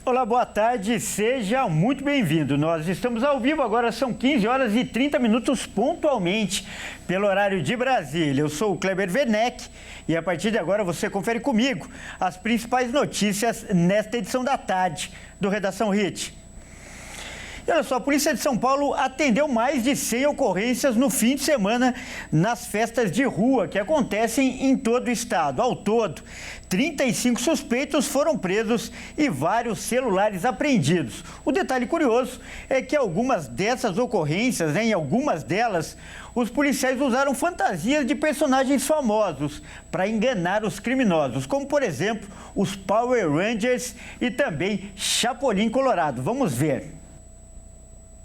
Olá, boa tarde, seja muito bem-vindo. Nós estamos ao vivo, agora são 15 horas e 30 minutos pontualmente, pelo horário de Brasília. Eu sou o Kleber Werneck e a partir de agora você confere comigo as principais notícias nesta edição da tarde do Redação Hit. E olha só, a Polícia de São Paulo atendeu mais de 100 ocorrências no fim de semana nas festas de rua que acontecem em todo o estado. Ao todo, 35 suspeitos foram presos e vários celulares apreendidos. O detalhe curioso é que algumas dessas ocorrências, em algumas delas, os policiais usaram fantasias de personagens famosos para enganar os criminosos, como, por exemplo, os Power Rangers e também Chapolin Colorado. Vamos ver.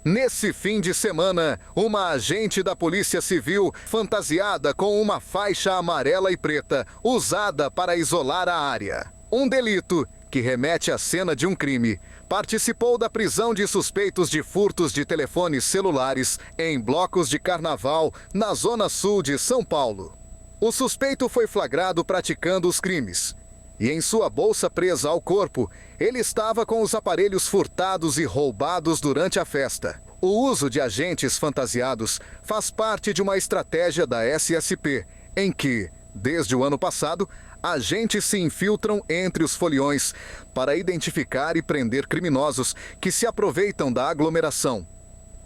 Nesse fim de semana, uma agente da Polícia Civil, fantasiada com uma faixa amarela e preta, usada para isolar a área. Um delito que remete à cena de um crime. Participou da prisão de suspeitos de furtos de telefones celulares em blocos de carnaval na zona sul de São Paulo. O suspeito foi flagrado praticando os crimes. E em sua bolsa presa ao corpo, ele estava com os aparelhos furtados e roubados durante a festa. O uso de agentes fantasiados faz parte de uma estratégia da SSP, em que, desde o ano passado, agentes se infiltram entre os foliões para identificar e prender criminosos que se aproveitam da aglomeração.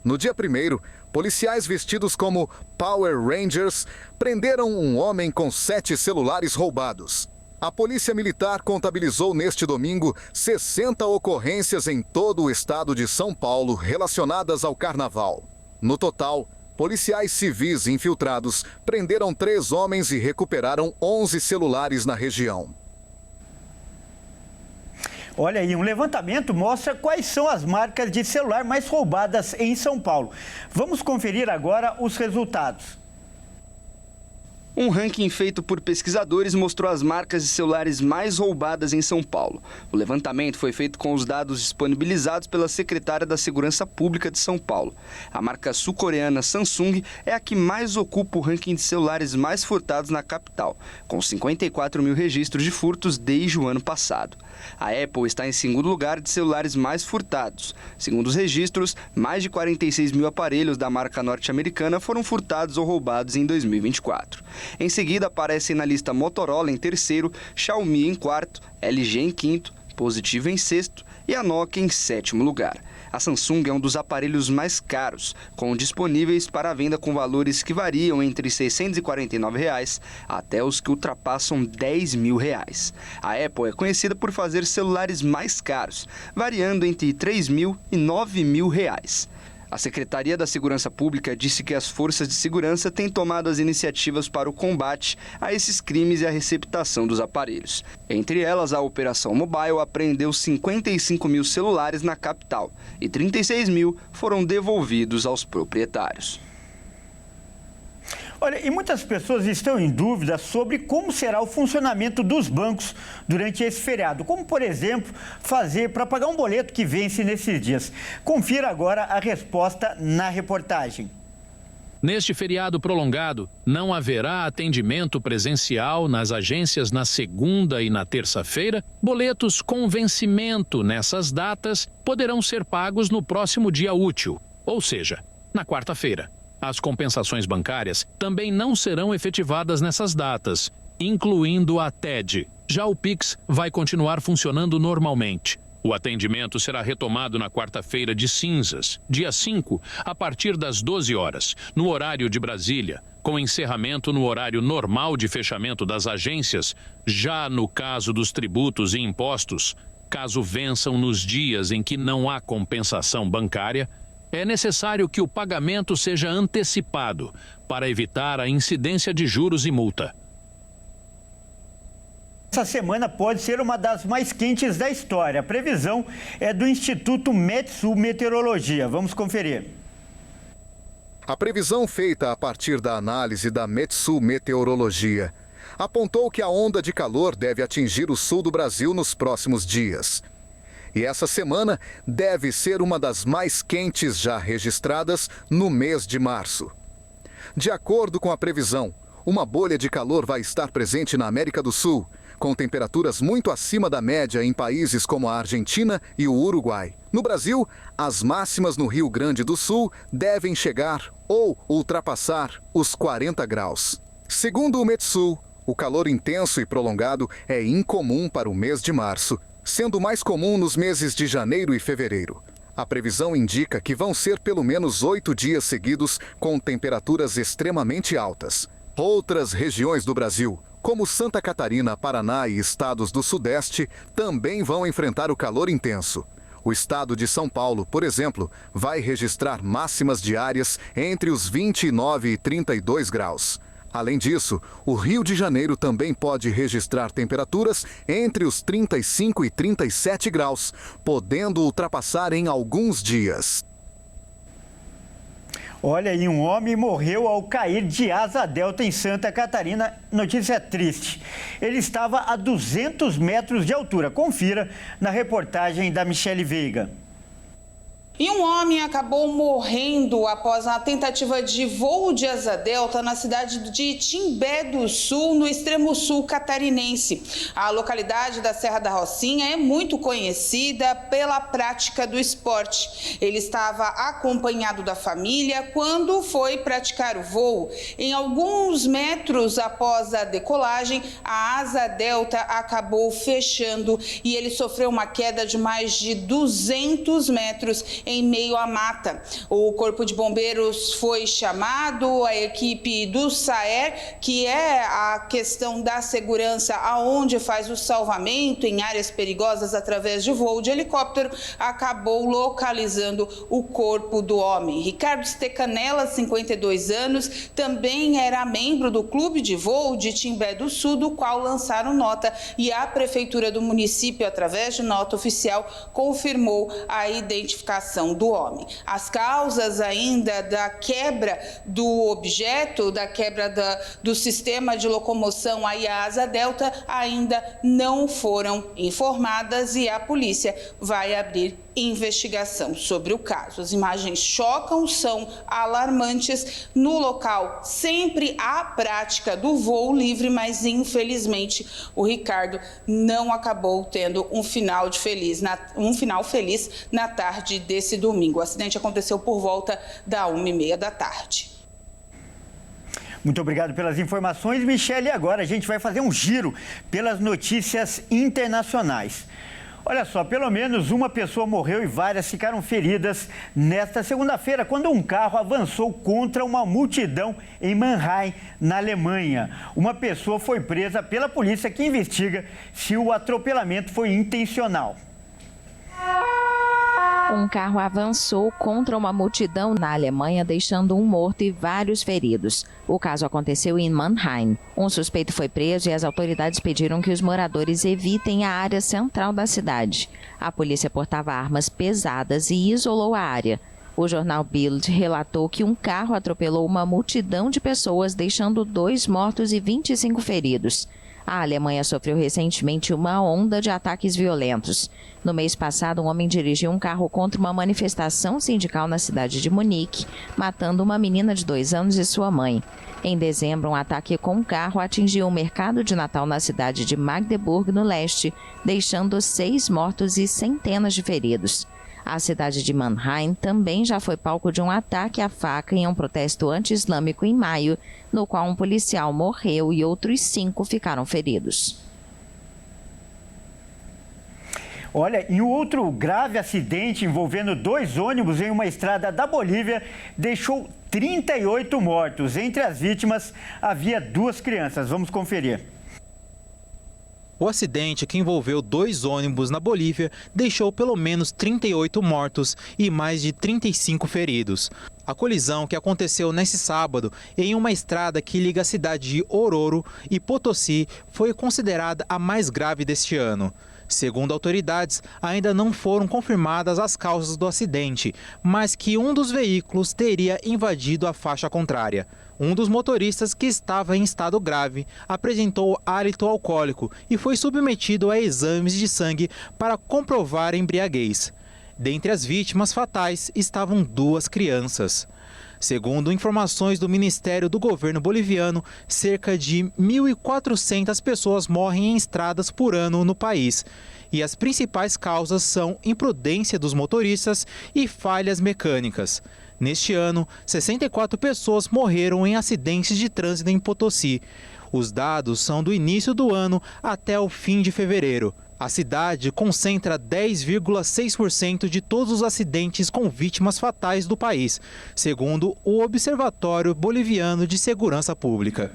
No dia 1º, policiais vestidos como Power Rangers prenderam um homem com 7 celulares roubados. A Polícia Militar contabilizou neste domingo 60 ocorrências em todo o estado de São Paulo relacionadas ao carnaval. No total, policiais civis infiltrados prenderam 3 homens e recuperaram 11 celulares na região. Olha aí, um levantamento mostra quais são as marcas de celular mais roubadas em São Paulo. Vamos conferir agora os resultados. Um ranking feito por pesquisadores mostrou as marcas de celulares mais roubadas em São Paulo. O levantamento foi feito com os dados disponibilizados pela secretária da Segurança Pública de São Paulo. A marca sul-coreana Samsung é a que mais ocupa o ranking de celulares mais furtados na capital, com 54 mil registros de furtos desde o ano passado. A Apple está em segundo lugar de celulares mais furtados. Segundo os registros, mais de 46 mil aparelhos da marca norte-americana foram furtados ou roubados em 2024. Em seguida, aparecem na lista Motorola em terceiro, Xiaomi em quarto, LG em quinto, Positivo em sexto e a Nokia em sétimo lugar. A Samsung é um dos aparelhos mais caros, com disponíveis para venda com valores que variam entre R$ 649 até os que ultrapassam R$ 10 mil. A Apple é conhecida por fazer celulares mais caros, variando entre R$ 3 mil e R$ 9 mil. A Secretaria da Segurança Pública disse que as forças de segurança têm tomado as iniciativas para o combate a esses crimes e a receptação dos aparelhos. Entre elas, a Operação Mobile apreendeu 55 mil celulares na capital e 36 mil foram devolvidos aos proprietários. Olha, e muitas pessoas estão em dúvida sobre como será o funcionamento dos bancos durante esse feriado. Como, por exemplo, fazer para pagar um boleto que vence nesses dias. Confira agora a resposta na reportagem. Neste feriado prolongado, não haverá atendimento presencial nas agências na segunda e na terça-feira. Boletos com vencimento nessas datas poderão ser pagos no próximo dia útil, ou seja, na quarta-feira. As compensações bancárias também não serão efetivadas nessas datas, incluindo a TED. Já o Pix vai continuar funcionando normalmente. O atendimento será retomado na quarta-feira de cinzas, dia 5, a partir das 12 horas, no horário de Brasília, com encerramento no horário normal de fechamento das agências. Já no caso dos tributos e impostos, caso vençam nos dias em que não há compensação bancária, é necessário que o pagamento seja antecipado para evitar a incidência de juros e multa. Essa semana pode ser uma das mais quentes da história. A previsão é do Instituto Metsul Meteorologia. Vamos conferir. A previsão feita a partir da análise da Metsul Meteorologia apontou que a onda de calor deve atingir o sul do Brasil nos próximos dias. E essa semana deve ser uma das mais quentes já registradas no mês de março. De acordo com a previsão, uma bolha de calor vai estar presente na América do Sul, com temperaturas muito acima da média em países como a Argentina e o Uruguai. No Brasil, as máximas no Rio Grande do Sul devem chegar ou ultrapassar os 40 graus. Segundo o Metsul, o calor intenso e prolongado é incomum para o mês de março, sendo mais comum nos meses de janeiro e fevereiro. A previsão indica que vão ser pelo menos 8 dias seguidos com temperaturas extremamente altas. Outras regiões do Brasil, como Santa Catarina, Paraná e estados do Sudeste, também vão enfrentar o calor intenso. O estado de São Paulo, por exemplo, vai registrar máximas diárias entre os 29 e 32 graus. Além disso, o Rio de Janeiro também pode registrar temperaturas entre os 35 e 37 graus, podendo ultrapassar em alguns dias. Olha, e um homem morreu ao cair de asa delta em Santa Catarina. Notícia triste. Ele estava a 200 metros de altura. Confira na reportagem da Michele Veiga. E um homem acabou morrendo após uma tentativa de voo de asa delta na cidade de Timbé do Sul, no extremo sul catarinense. A localidade da Serra da Rocinha é muito conhecida pela prática do esporte. Ele estava acompanhado da família quando foi praticar o voo. Em alguns metros após a decolagem, a asa delta acabou fechando e ele sofreu uma queda de mais de 200 metros em meio à mata. O Corpo de Bombeiros foi chamado, a equipe do SAER, que é a questão da segurança, aonde faz o salvamento em áreas perigosas através de voo de helicóptero, acabou localizando o corpo do homem. Ricardo Stecanella, 52 anos, também era membro do clube de voo de Timbé do Sul, do qual lançaram nota, e a prefeitura do município, através de nota oficial, confirmou a identificação do homem. As causas ainda da quebra do objeto, da quebra do sistema de locomoção aí a asa delta ainda não foram informadas e a polícia vai abrir investigação sobre o caso. As imagens chocam, são alarmantes. No local sempre há prática do voo livre, mas infelizmente o Ricardo não acabou tendo um final feliz na tarde desse domingo. O acidente aconteceu por volta da 1h30 da tarde. Muito obrigado pelas informações, Michele. E agora a gente vai fazer um giro pelas notícias internacionais. Olha só, pelo menos uma pessoa morreu e várias ficaram feridas nesta segunda-feira, quando um carro avançou contra uma multidão em Mannheim, na Alemanha. Uma pessoa foi presa pela polícia, que investiga se o atropelamento foi intencional. Um carro avançou contra uma multidão na Alemanha, deixando um morto e vários feridos. O caso aconteceu em Mannheim. Um suspeito foi preso e as autoridades pediram que os moradores evitem a área central da cidade. A polícia portava armas pesadas e isolou a área. O jornal Bild relatou que um carro atropelou uma multidão de pessoas, deixando 2 mortos e 25 feridos. A Alemanha sofreu recentemente uma onda de ataques violentos. No mês passado, um homem dirigiu um carro contra uma manifestação sindical na cidade de Munique, matando uma menina de 2 anos e sua mãe. Em dezembro, um ataque com um carro atingiu um mercado de Natal na cidade de Magdeburg, no leste, deixando 6 mortos e centenas de feridos. A cidade de Mannheim também já foi palco de um ataque à faca em um protesto anti-islâmico em maio, no qual um policial morreu e outros 5 ficaram feridos. Olha, e um outro grave acidente envolvendo 2 ônibus em uma estrada da Bolívia deixou 38 mortos. Entre as vítimas havia 2 crianças. Vamos conferir. O acidente, que envolveu 2 ônibus na Bolívia, deixou pelo menos 38 mortos e mais de 35 feridos. A colisão, que aconteceu neste sábado em uma estrada que liga a cidade de Oruro e Potosí, foi considerada a mais grave deste ano. Segundo autoridades, ainda não foram confirmadas as causas do acidente, mas que um dos veículos teria invadido a faixa contrária. Um dos motoristas, que estava em estado grave, apresentou hálito alcoólico e foi submetido a exames de sangue para comprovar a embriaguez. Dentre as vítimas fatais estavam 2 crianças. Segundo informações do Ministério do Governo boliviano, cerca de 1.400 pessoas morrem em estradas por ano no país. E as principais causas são imprudência dos motoristas e falhas mecânicas. Neste ano, 64 pessoas morreram em acidentes de trânsito em Potosí. Os dados são do início do ano até o fim de fevereiro. A cidade concentra 10,6% de todos os acidentes com vítimas fatais do país, segundo o Observatório Boliviano de Segurança Pública.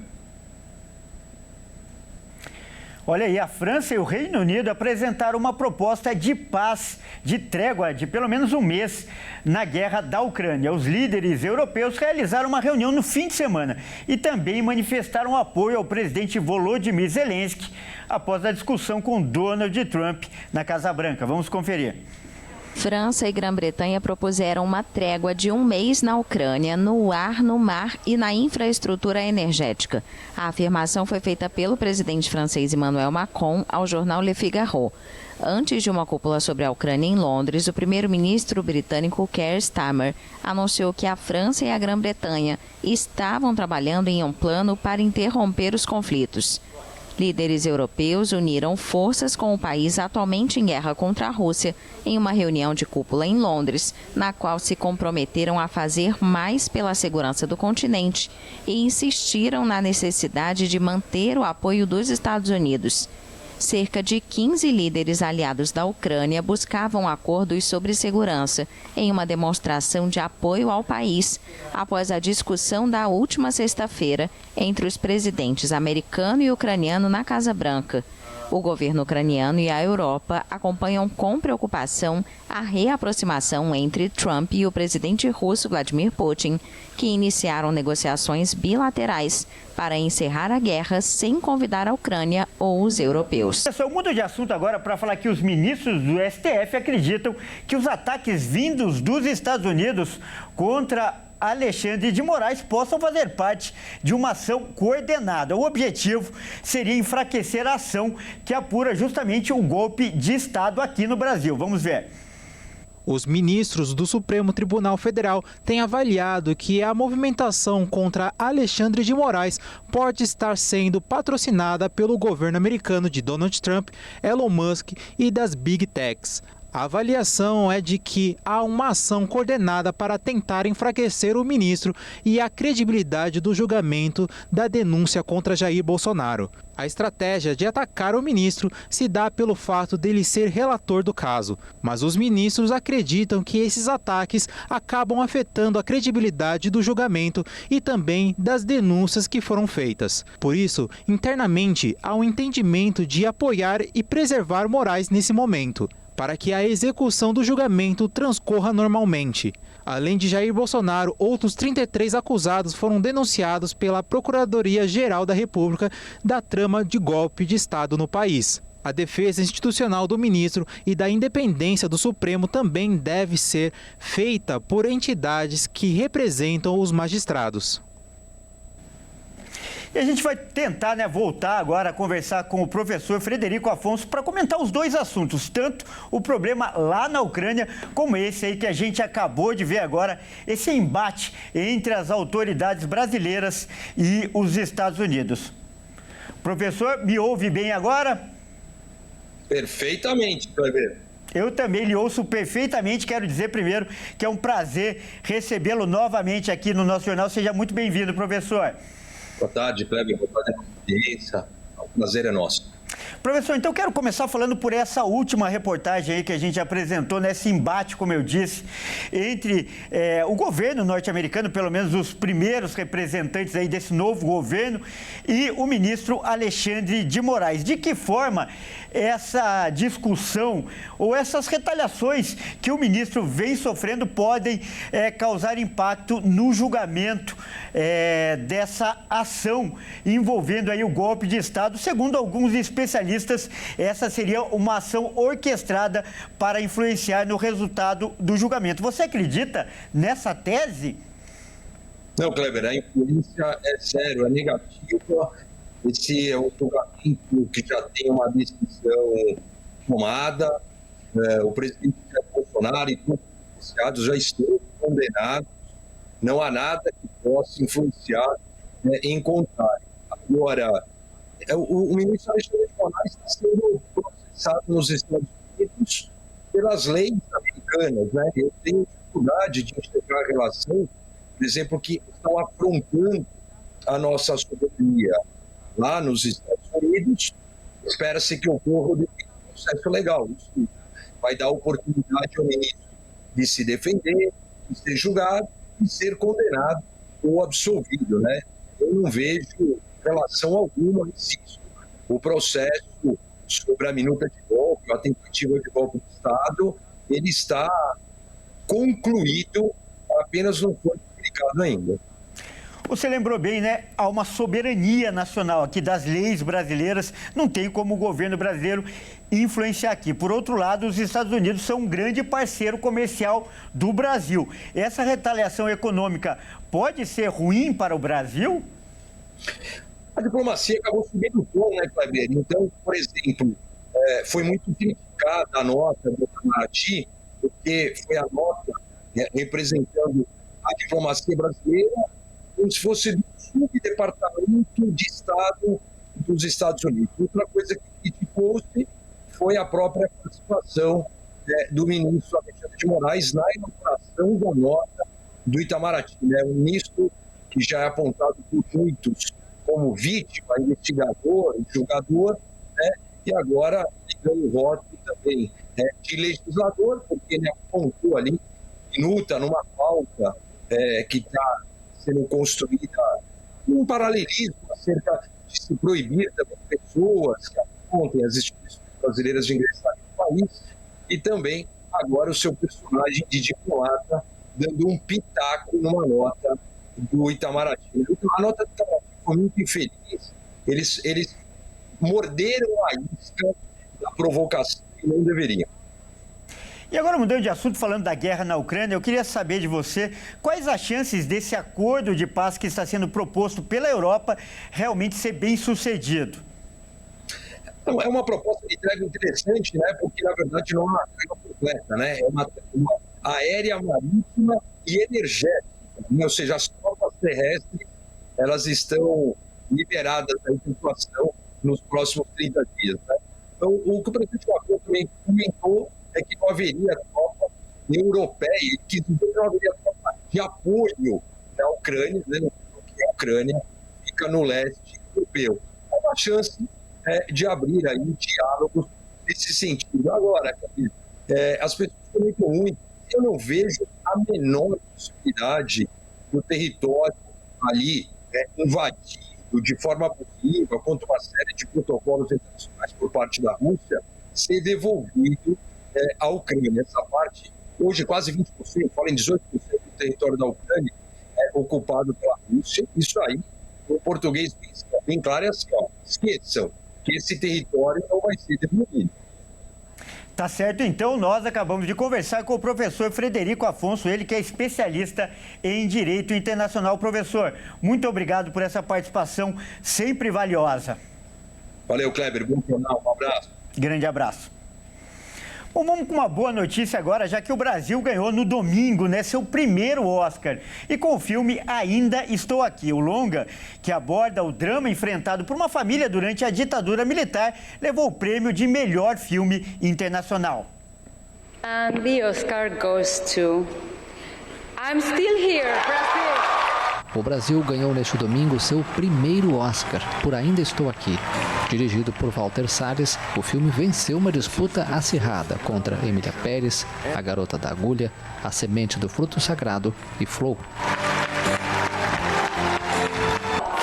Olha aí, a França e o Reino Unido apresentaram uma proposta de paz, de trégua de pelo menos um mês na guerra da Ucrânia. Os líderes europeus realizaram uma reunião no fim de semana e também manifestaram apoio ao presidente Volodymyr Zelensky após a discussão com Donald Trump na Casa Branca. Vamos conferir. França e Grã-Bretanha propuseram uma trégua de um mês na Ucrânia, no ar, no mar e na infraestrutura energética. A afirmação foi feita pelo presidente francês Emmanuel Macron ao jornal Le Figaro. Antes de uma cúpula sobre a Ucrânia em Londres, o primeiro-ministro britânico Keir Starmer anunciou que a França e a Grã-Bretanha estavam trabalhando em um plano para interromper os conflitos. Líderes europeus uniram forças com o país atualmente em guerra contra a Rússia em uma reunião de cúpula em Londres, na qual se comprometeram a fazer mais pela segurança do continente e insistiram na necessidade de manter o apoio dos Estados Unidos. Cerca de 15 líderes aliados da Ucrânia buscavam acordos sobre segurança em uma demonstração de apoio ao país após a discussão da última sexta-feira entre os presidentes americano e ucraniano na Casa Branca. O governo ucraniano e a Europa acompanham com preocupação a reaproximação entre Trump e o presidente russo Vladimir Putin, que iniciaram negociações bilaterais para encerrar a guerra sem convidar a Ucrânia ou os europeus. Pessoal, muda de assunto agora para falar que os ministros do STF acreditam que os ataques vindos dos Estados Unidos contra Alexandre de Moraes possam fazer parte de uma ação coordenada. O objetivo seria enfraquecer a ação que apura justamente o golpe de Estado aqui no Brasil. Vamos ver. Os ministros do Supremo Tribunal Federal têm avaliado que a movimentação contra Alexandre de Moraes pode estar sendo patrocinada pelo governo americano de Donald Trump, Elon Musk e das Big Techs. A avaliação é de que há uma ação coordenada para tentar enfraquecer o ministro e a credibilidade do julgamento da denúncia contra Jair Bolsonaro. A estratégia de atacar o ministro se dá pelo fato dele ser relator do caso, mas os ministros acreditam que esses ataques acabam afetando a credibilidade do julgamento e também das denúncias que foram feitas. Por isso, internamente, há um entendimento de apoiar e preservar Moraes nesse momento, para que a execução do julgamento transcorra normalmente. Além de Jair Bolsonaro, outros 33 acusados foram denunciados pela Procuradoria-Geral da República da trama de golpe de Estado no país. A defesa institucional do ministro e da independência do Supremo também deve ser feita por entidades que representam os magistrados. E a gente vai tentar, voltar agora a conversar com o professor Frederico Afonso para comentar os dois assuntos, tanto o problema lá na Ucrânia, como esse aí que a gente acabou de ver agora, esse embate entre as autoridades brasileiras e os Estados Unidos. Professor, me ouve bem agora? Perfeitamente, Kleber. Eu também lhe ouço perfeitamente. Quero dizer primeiro que é um prazer recebê-lo novamente aqui no nosso jornal. Seja muito bem-vindo, professor. Boa tarde, Kleber. Boa tarde, audiência. O prazer é nosso. Professor, então quero começar falando por essa última reportagem aí que a gente apresentou nesse embate, como eu disse, entre o governo norte-americano, pelo menos os primeiros representantes aí desse novo governo, e o ministro Alexandre de Moraes. De que forma essa discussão ou essas retaliações que o ministro vem sofrendo podem causar impacto no julgamento dessa ação envolvendo aí o golpe de Estado? Segundo alguns especialistas, essa seria uma ação orquestrada para influenciar no resultado do julgamento. Você acredita nessa tese? Não, Kleber, a influência é zero, é negativa. Esse é um julgamento que já tem uma decisão tomada. O presidente Bolsonaro e todos os associados já estão condenados Não há nada que possa influenciar em contrário. Agora, o ministro Alexandre de Moraes está sendo processado nos Estados Unidos pelas leis americanas, né? Eu tenho dificuldade de enxergar a relação, por exemplo, que estão afrontando a nossa soberania lá nos Estados Unidos. Espera-se que ocorra um processo legal. Isso vai dar oportunidade ao ministro de se defender, de ser julgado e ser condenado ou absolvido, né? Eu não vejo relação alguma, insisto. O processo sobre a minuta de golpe, a tentativa de golpe do Estado, ele está concluído, apenas não foi publicado ainda. Você lembrou bem, né? Há uma soberania nacional aqui das leis brasileiras, não tem como o governo brasileiro influenciar aqui. Por outro lado, os Estados Unidos são um grande parceiro comercial do Brasil. Essa retaliação econômica pode ser ruim para o Brasil? A diplomacia acabou subindo o tom, né, Kleber? Então, por exemplo, foi muito criticada a nota do Itamaraty, porque foi a nota representando a diplomacia brasileira como se fosse do subdepartamento de Estado dos Estados Unidos. Outra coisa que criticou-se foi a própria participação do ministro Alexandre de Moraes na elaboração da nota do Itamaraty, né? Um ministro que já é apontado por muitos como vítima, investigador, julgador, né? E agora ligando o voto também de legislador, porque ele apontou ali, minuta numa pauta que está sendo construída um paralelismo acerca de se proibir também pessoas que apontem as instituições brasileiras de ingressar no país, e também agora o seu personagem de diplomata dando um pitaco numa nota do Itamaraty. A nota do Itamaraty foi muito infeliz, eles morderam a isca da provocação que não deveriam. E agora, mudando de assunto, falando da guerra na Ucrânia, eu queria saber de você quais as chances desse acordo de paz que está sendo proposto pela Europa realmente ser bem sucedido? Então, é uma proposta de entrega interessante, né? Porque, na verdade, não é uma entrega completa, né? É uma aérea, marítima e energética, né? Ou seja, as tropas terrestres, elas estão liberadas da infiltração nos próximos 30 dias, né? Então, o que o presidente Macron também comentou é que não haveria tropa europeia, que não haveria tropa de apoio na Ucrânia, né? Porque a Ucrânia fica no leste europeu. É uma chance de abrir aí diálogos nesse sentido. Agora, as pessoas comentam muito, eu não vejo a menor possibilidade do território ali invadido de forma possível, contra uma série de protocolos internacionais por parte da Rússia, ser devolvido à Ucrânia. Essa parte, hoje quase 20%, fala em 18% do território da Ucrânia é ocupado pela Rússia. Isso aí, o português bem claro, é assim, ó, esqueçam que esse território não vai ser devolvido. Tá certo, então nós acabamos de conversar com o professor Frederico Afonso, ele que é especialista em Direito Internacional. Professor, muito obrigado por essa participação sempre valiosa. Valeu, Kleber, bom jornal, um abraço. Grande abraço. Bom, vamos com uma boa notícia agora, já que o Brasil ganhou no domingo, né, seu primeiro Oscar. E com o filme Ainda Estou Aqui, o longa, que aborda o drama enfrentado por uma família durante a ditadura militar, levou o prêmio de melhor filme internacional. And the Oscar goes to I'm Still Here, Brasil. O Brasil ganhou neste domingo seu primeiro Oscar por Ainda Estou Aqui. Dirigido por Walter Salles, o filme venceu uma disputa acirrada contra Emília Pérez, A Garota da Agulha, A Semente do Fruto Sagrado e Flow.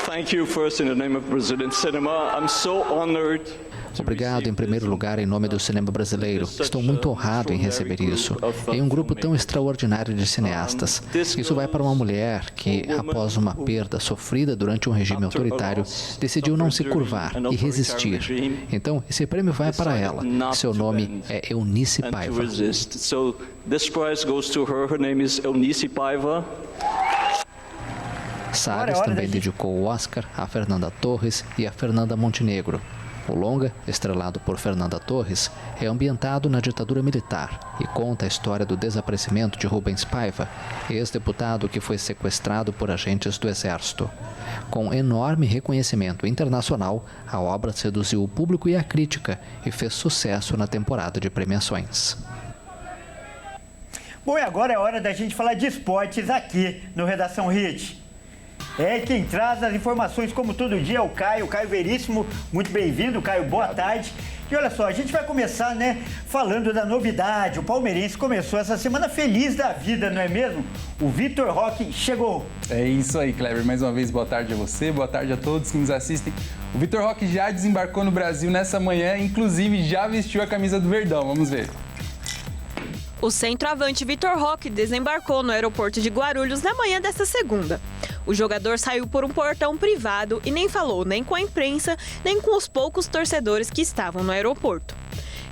Thank you first in the name of Brazilian cinema. I'm so honored. Obrigado em primeiro lugar em nome do cinema brasileiro. Estou muito honrado em receber isso. Em um grupo tão extraordinário de cineastas. Isso vai para uma mulher que, após uma perda sofrida durante um regime autoritário, decidiu não se curvar e resistir. Então, esse prêmio vai para ela. Seu nome é Eunice Paiva. So this prize goes to her. Her name is Eunice Paiva. Salles também dedicou o Oscar a Fernanda Torres e a Fernanda Montenegro. O longa, estrelado por Fernanda Torres, é ambientado na ditadura militar e conta a história do desaparecimento de Rubens Paiva, ex-deputado que foi sequestrado por agentes do Exército. Com enorme reconhecimento internacional, a obra seduziu o público e a crítica e fez sucesso na temporada de premiações. Bom, e agora é hora da gente falar de esportes aqui no Redação Hit. Quem traz as informações como todo dia é o Caio Veríssimo. Muito bem-vindo, Caio, boa tarde. E olha só, a gente vai começar, falando da novidade. O palmeirense começou essa semana feliz da vida, não é mesmo? O Vitor Roque chegou. É isso aí, Kleber. Mais uma vez, boa tarde a você, boa tarde a todos que nos assistem. O Vitor Roque já desembarcou no Brasil nessa manhã, inclusive já vestiu a camisa do Verdão. Vamos ver. O centroavante Vitor Roque desembarcou no aeroporto de Guarulhos na manhã desta segunda. O jogador saiu por um portão privado e nem falou nem com a imprensa, nem com os poucos torcedores que estavam no aeroporto.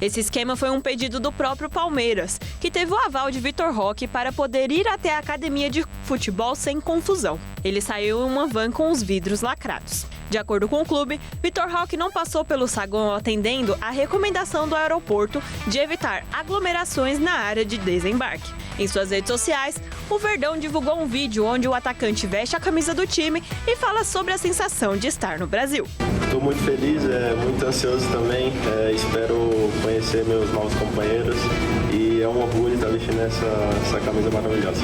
Esse esquema foi um pedido do próprio Palmeiras, que teve o aval de Vitor Roque para poder ir até a academia de futebol sem confusão. Ele saiu em uma van com os vidros lacrados. De acordo com o clube, Vitor Roque não passou pelo saguão atendendo a recomendação do aeroporto de evitar aglomerações na área de desembarque. Em suas redes sociais, o Verdão divulgou um vídeo onde o atacante veste a camisa do time e fala sobre a sensação de estar no Brasil. Estou muito feliz, muito ansioso também, espero conhecer meus novos companheiros e é um orgulho estar vestindo essa camisa maravilhosa.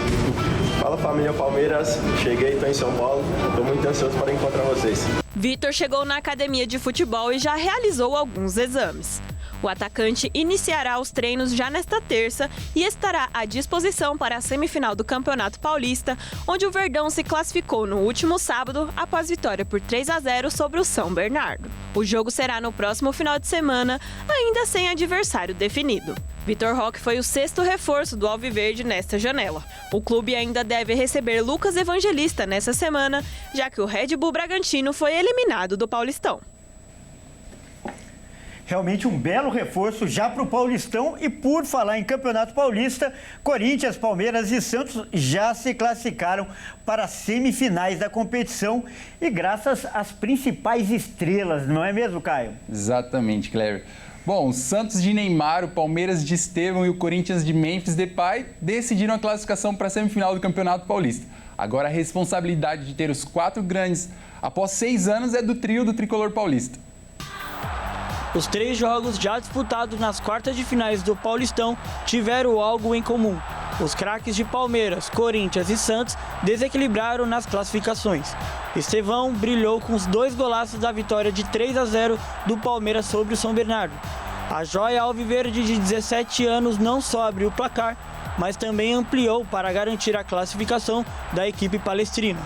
Fala família Palmeiras, cheguei, estou em São Paulo, estou muito ansioso para encontrar vocês. Vitor chegou na academia de futebol e já realizou alguns exames. O atacante iniciará os treinos já nesta terça e estará à disposição para a semifinal do Campeonato Paulista, onde o Verdão se classificou no último sábado após vitória por 3-0 sobre o São Bernardo. O jogo será no próximo final de semana, ainda sem adversário definido. Vitor Roque foi o 6º reforço do Alviverde nesta janela. O clube ainda deve receber Lucas Evangelista nessa semana, já que o Red Bull Bragantino foi eliminado do Paulistão. Realmente um belo reforço já para o Paulistão. E por falar em Campeonato Paulista, Corinthians, Palmeiras e Santos já se classificaram para as semifinais da competição e graças às principais estrelas, não é mesmo, Caio? Exatamente, Kleber. Bom, o Santos de Neymar, o Palmeiras de Estevão e o Corinthians de Memphis Depay decidiram a classificação para a semifinal do Campeonato Paulista. Agora a responsabilidade de ter os 4 grandes após 6 anos é do trio do tricolor paulista. Os 3 jogos já disputados nas quartas de finais do Paulistão tiveram algo em comum. Os craques de Palmeiras, Corinthians e Santos desequilibraram nas classificações. Estevão brilhou com os 2 golaços da vitória de 3-0 do Palmeiras sobre o São Bernardo. A joia alviverde de 17 anos não só abriu o placar, mas também ampliou para garantir a classificação da equipe palestrina.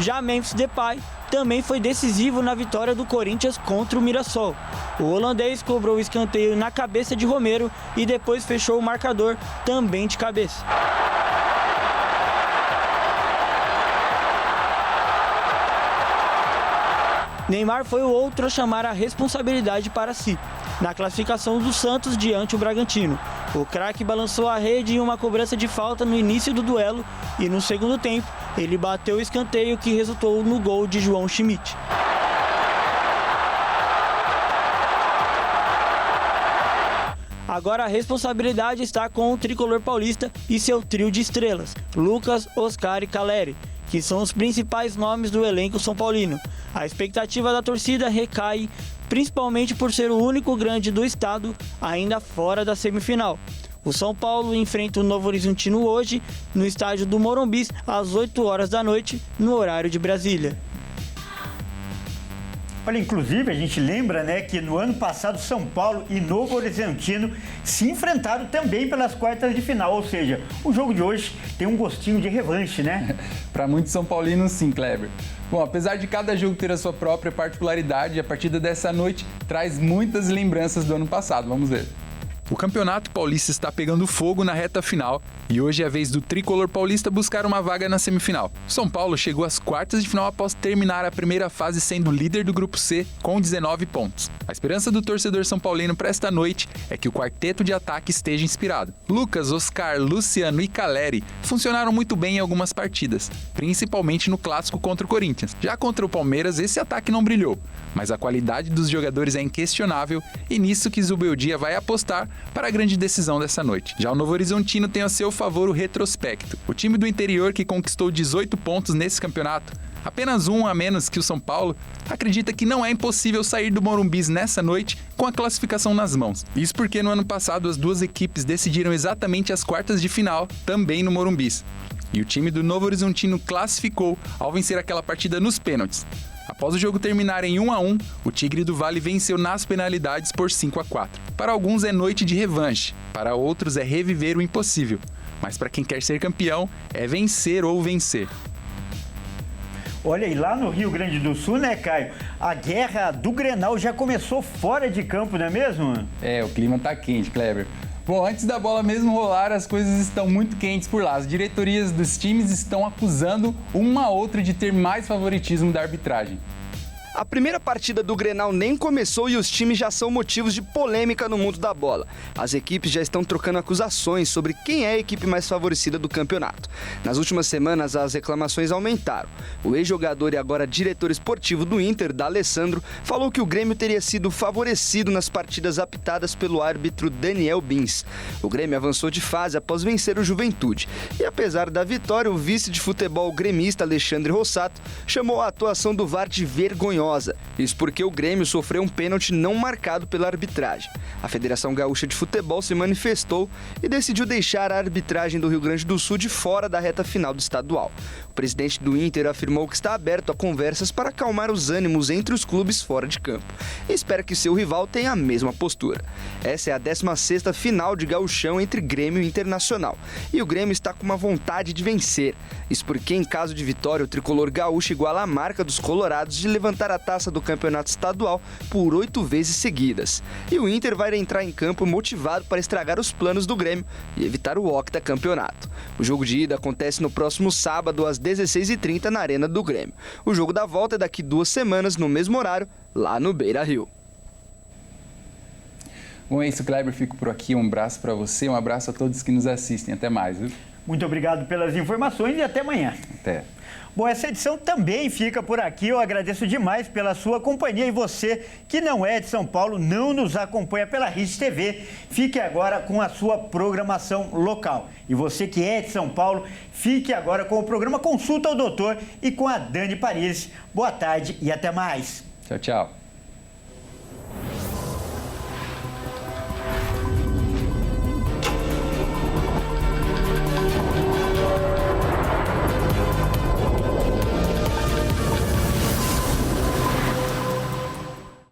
Já Memphis Depay também foi decisivo na vitória do Corinthians contra o Mirassol. O holandês cobrou o escanteio na cabeça de Romero e depois fechou o marcador também de cabeça. Neymar foi o outro a chamar a responsabilidade para si, na classificação do Santos diante o Bragantino. O craque balançou a rede em uma cobrança de falta no início do duelo e no segundo tempo ele bateu o escanteio que resultou no gol de João Schmidt. Agora a responsabilidade está com o tricolor paulista e seu trio de estrelas, Lucas, Oscar e Caleri, que são os principais nomes do elenco são paulino. A expectativa da torcida recai principalmente por ser o único grande do estado ainda fora da semifinal. O São Paulo enfrenta o Novo Horizontino hoje, no estádio do Morumbi, às 8 horas da noite, no horário de Brasília. Olha, inclusive, a gente lembra, que no ano passado São Paulo e Novo Horizontino se enfrentaram também pelas quartas de final, ou seja, o jogo de hoje tem um gostinho de revanche, né? Para muitos são paulinos, sim, Kleber. Bom, apesar de cada jogo ter a sua própria particularidade, a partida dessa noite traz muitas lembranças do ano passado. Vamos ver. O Campeonato Paulista está pegando fogo na reta final e hoje é a vez do tricolor paulista buscar uma vaga na semifinal. São Paulo chegou às quartas de final após terminar a primeira fase sendo líder do Grupo C com 19 pontos. A esperança do torcedor são paulino para esta noite é que o quarteto de ataque esteja inspirado. Lucas, Oscar, Luciano e Caleri funcionaram muito bem em algumas partidas, principalmente no clássico contra o Corinthians. Já contra o Palmeiras, esse ataque não brilhou, mas a qualidade dos jogadores é inquestionável e nisso que Zubeldia vai apostar para a grande decisão dessa noite. Já o Novo Horizontino tem a seu favor o retrospecto. O time do interior, que conquistou 18 pontos nesse campeonato, apenas um a menos que o São Paulo, acredita que não é impossível sair do Morumbi nessa noite com a classificação nas mãos. Isso porque no ano passado as duas equipes decidiram exatamente as quartas de final, também no Morumbi. E o time do Novo Horizontino classificou ao vencer aquela partida nos pênaltis. Após o jogo terminar em 1-1, o Tigre do Vale venceu nas penalidades por 5-4. Para alguns é noite de revanche, para outros é reviver o impossível. Mas para quem quer ser campeão, é vencer ou vencer. Olha, e lá no Rio Grande do Sul, né, Caio? A guerra do Grenal já começou fora de campo, não é mesmo? É, o clima tá quente, Kleber. Bom, antes da bola mesmo rolar, as coisas estão muito quentes por lá. As diretorias dos times estão acusando uma a outra de ter mais favoritismo da arbitragem. A primeira partida do Grenal nem começou e os times já são motivos de polêmica no mundo da bola. As equipes já estão trocando acusações sobre quem é a equipe mais favorecida do campeonato. Nas últimas semanas, as reclamações aumentaram. O ex-jogador e agora diretor esportivo do Inter, D'Alessandro, falou que o Grêmio teria sido favorecido nas partidas apitadas pelo árbitro Daniel Bins. O Grêmio avançou de fase após vencer o Juventude. E apesar da vitória, o vice de futebol gremista Alexandre Rossato chamou a atuação do VAR de vergonhosa. Isso porque o Grêmio sofreu um pênalti não marcado pela arbitragem. A Federação Gaúcha de Futebol se manifestou e decidiu deixar a arbitragem do Rio Grande do Sul de fora da reta final do estadual. O presidente do Inter afirmou que está aberto a conversas para acalmar os ânimos entre os clubes fora de campo e espera que seu rival tenha a mesma postura. Essa é a 16ª final de gauchão entre Grêmio e Internacional e o Grêmio está com uma vontade de vencer. Isso porque, em caso de vitória, o tricolor gaúcho iguala a marca dos colorados de levantar a taça do campeonato estadual por 8 vezes seguidas. E o Inter vai entrar em campo motivado para estragar os planos do Grêmio e evitar o octacampeonato. O jogo de ida acontece no próximo sábado às 16h30 na Arena do Grêmio. O jogo da volta é daqui 2 semanas no mesmo horário, lá no Beira-Rio. Bom, é isso, Kleber. Fico por aqui. Um abraço para você, um abraço a todos que nos assistem. Até mais, viu? Muito obrigado pelas informações e até amanhã. Até. Bom, essa edição também fica por aqui. Eu agradeço demais pela sua companhia e você que não é de São Paulo, não nos acompanha pela Rede TV, fique agora com a sua programação local. E você que é de São Paulo, fique agora com o programa Consulta ao Doutor e com a Dani Paris. Boa tarde e até mais. Tchau, tchau.